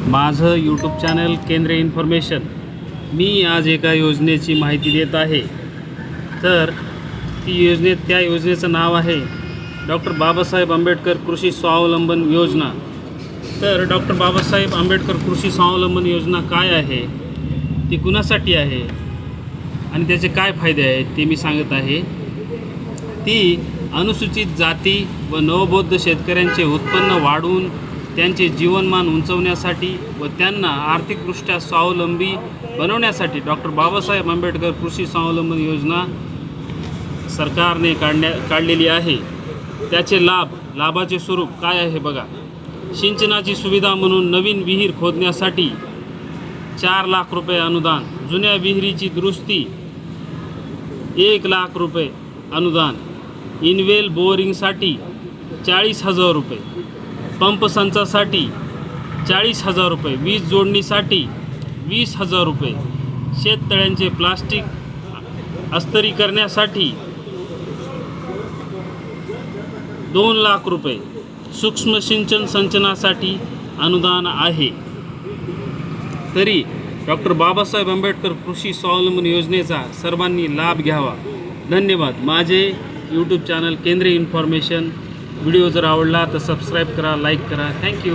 माझं YouTube channel केंद्रीय information. मी आज एका योजनेची माहिती देत आहे. तर त्या योजनेचं नाव आहे डॉक्टर बाबासाहेब आंबेडकर कृषी स्वावलंबन योजना. तर डॉक्टर बाबासाहेब आंबेडकर कृषी स्वावलंबन योजना काय आहे, ती कुणासाठी आहे आणि त्याचे काय फायदे आहेत ते मी सांगत आहे. ती अनुसूचित जाती व नवबौद्ध शेतकऱ्यांचे उत्पन्न वाढवून त्यांचे जीवनमान उंचवण्यासाठी व त्यांना आर्थिकदृष्ट्या स्वावलंबी बनवण्यासाठी डॉक्टर बाबासाहेब आंबेडकर कृषी स्वावलंबन योजना सरकारने काढलेली आहे. त्याचे लाभाचे स्वरूप काय आहे बघा. सिंचनाची सुविधा म्हणून नवीन विहीर खोदण्यासाठी 4 लाख रुपये अनुदान, जुन्या विहिरीची दुरुस्ती 1 लाख रुपये अनुदान, इनवेल बोअरिंगसाठी 40,000 रुपये, पंप संचासाठी 40,000 रुपये, वीज जोडणीसाठी 20,000 रुपये, शेततळ्यांचे प्लास्टिक अस्तरी करण्यासाठी 2 लाख रुपये, सूक्ष्म सिंचन संचनासाठी अनुदान आहे. तरी डॉक्टर बाबासाहेब आंबेडकर कृषी स्वावलंबन योजनेचा सर्वांनी लाभ घ्यावा. धन्यवाद. माझे यूट्यूब चॅनल केंद्रीय इन्फॉर्मेशन व्हिडिओ जर आवडला तर सबस्क्राईब करा, लाईक करा. थँक्यू.